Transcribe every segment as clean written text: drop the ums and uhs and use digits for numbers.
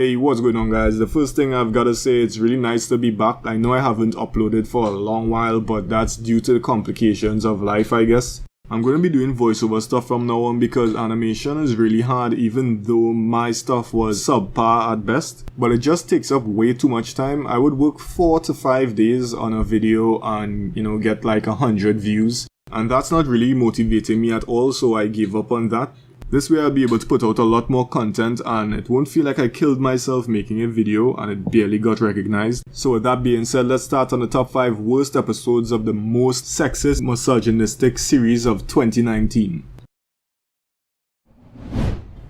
Hey, what's going on guys? The first thing I've gotta say, it's really nice to be back. I know I haven't uploaded for a long while, but that's due to the complications of life, I guess. I'm going to be doing voiceover stuff from now on because animation is really hard, even though my stuff was subpar at best. But it just takes up way too much time. I would work 4 to 5 days on a video and, get like 100 views. And that's not really motivating me at all, so I gave up on that. This way I'll be able to put out a lot more content and it won't feel like I killed myself making a video and it barely got recognized. So with that being said, let's start on the top 5 worst episodes of the most sexist, misogynistic series of 2019.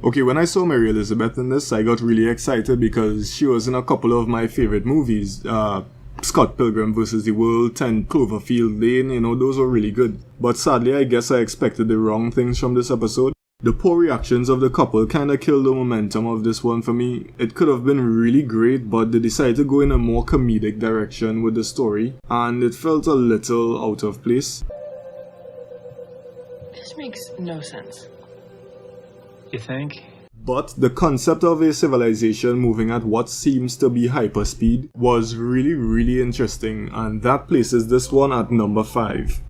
Okay, when I saw Mary Elizabeth in this, I got really excited because she was in a couple of my favorite movies. Scott Pilgrim vs. the World, 10 Cloverfield Lane, those were really good. But sadly, I guess I expected the wrong things from this episode. The poor reactions of the couple kinda killed the momentum of this one for me. It could have been really great, but they decided to go in a more comedic direction with the story, and it felt a little out of place. This makes no sense. You think? But the concept of a civilization moving at what seems to be hyperspeed was really interesting, and that places this one at number 5.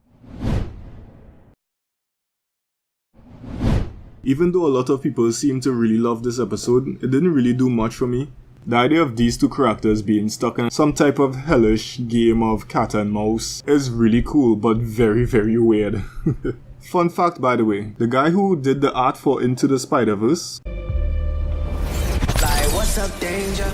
Even though a lot of people seem to really love this episode, it didn't really do much for me. The idea of these two characters being stuck in some type of hellish game of cat and mouse is really cool, but very weird. Fun fact by the way, the guy who did the art for Into the Spider-Verse, what's up, danger?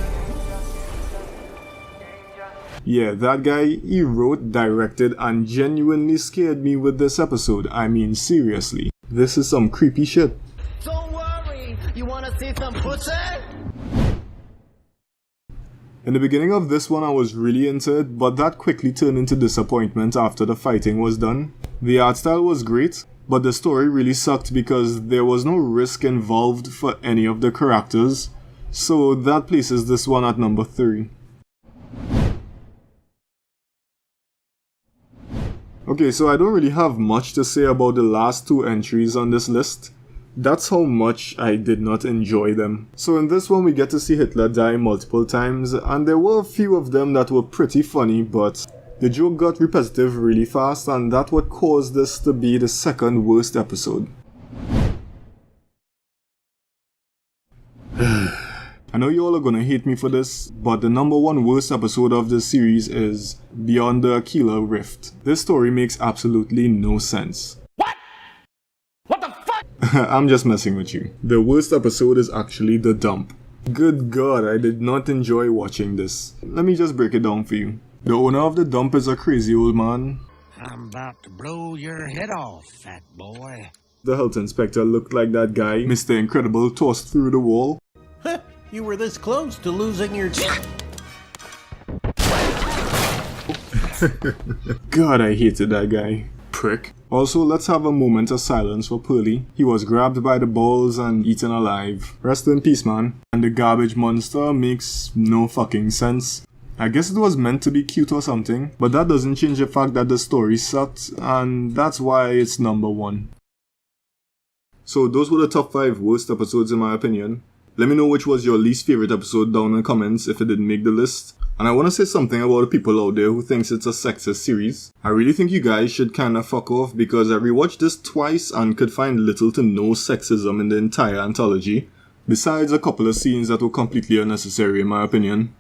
Yeah, that guy, he wrote, directed, and genuinely scared me with this episode. I mean, seriously. This is some creepy shit. Don't worry, you wanna see some pussy? In the beginning of this one I was really into it, but that quickly turned into disappointment after the fighting was done. The art style was great, but the story really sucked because there was no risk involved for any of the characters. So that places this one at number 3. Okay, so I don't really have much to say about the last 2 entries on this list. That's how much I did not enjoy them. So in this one we get to see Hitler die multiple times, and there were a few of them that were pretty funny, but the joke got repetitive really fast, and that would cause this to be the second worst episode. I know you all are gonna hate me for this, but the number 1 worst episode of this series is Beyond the Aquila Rift. This story makes absolutely no sense. What? What the fuck? I'm just messing with you. The worst episode is actually The Dump. Good god, I did not enjoy watching this. Let me just break it down for you. The owner of The Dump is a crazy old man. I'm about to blow your head off, fat boy. The health inspector looked like that guy Mr. Incredible tossed through the wall. You were this close to losing your... God, I hated that guy. Prick. Also, let's have a moment of silence for Pearly. He was grabbed by the balls and eaten alive. Rest in peace, man. And the garbage monster makes no fucking sense. I guess it was meant to be cute or something, but that doesn't change the fact that the story sucked, and that's why it's number 1. So those were the top 5 worst episodes in my opinion. Let me know which was your least favorite episode down in the comments if it didn't make the list. And I want to say something about the people out there who thinks it's a sexist series. I really think you guys should kinda fuck off because I rewatched this twice and could find little to no sexism in the entire anthology. Besides a couple of scenes that were completely unnecessary in my opinion.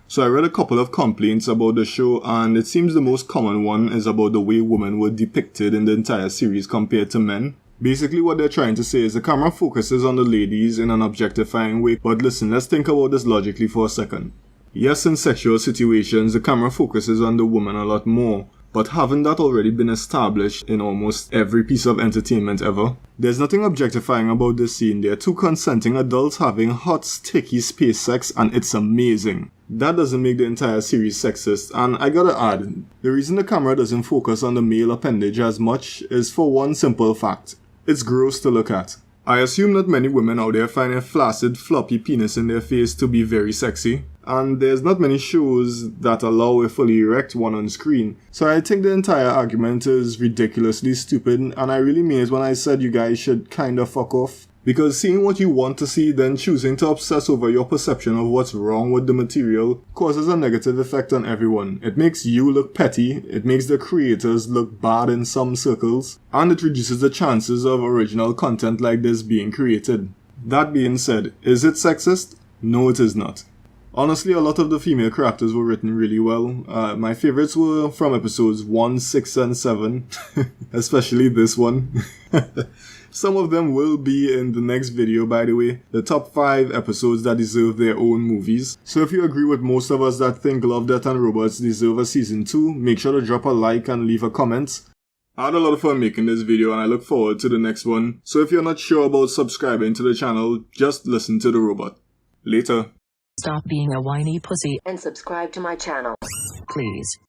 So I read a couple of complaints about the show, and it seems the most common one is about the way women were depicted in the entire series compared to men. Basically what they're trying to say is the camera focuses on the ladies in an objectifying way, but listen, let's think about this logically for a second. Yes, in sexual situations, the camera focuses on the woman a lot more, but haven't that already been established in almost every piece of entertainment ever? There's nothing objectifying about this scene. They're 2 consenting adults having hot, sticky space sex, and it's amazing. That doesn't make the entire series sexist, and I gotta add, the reason the camera doesn't focus on the male appendage as much is for one simple fact. It's gross to look at. I assume that many women out there find a flaccid, floppy penis in their face to be very sexy, and there's not many shows that allow a fully erect one on screen, so I think the entire argument is ridiculously stupid, and I really mean it when I said you guys should kinda fuck off. Because seeing what you want to see, then choosing to obsess over your perception of what's wrong with the material causes a negative effect on everyone. It makes you look petty, it makes the creators look bad in some circles, and it reduces the chances of original content like this being created. That being said, is it sexist? No, it is not. Honestly, a lot of the female characters were written really well. My favorites were from episodes 1, 6, and 7, especially this one. Some of them will be in the next video, by the way, the top 5 episodes that deserve their own movies. So if you agree with most of us that think Love, Death and Robots deserve a season 2, make sure to drop a like and leave a comment. I had a lot of fun making this video and I look forward to the next one. So if you're not sure about subscribing to the channel, just listen to the robot. Later. Stop being a whiny pussy and subscribe to my channel, please.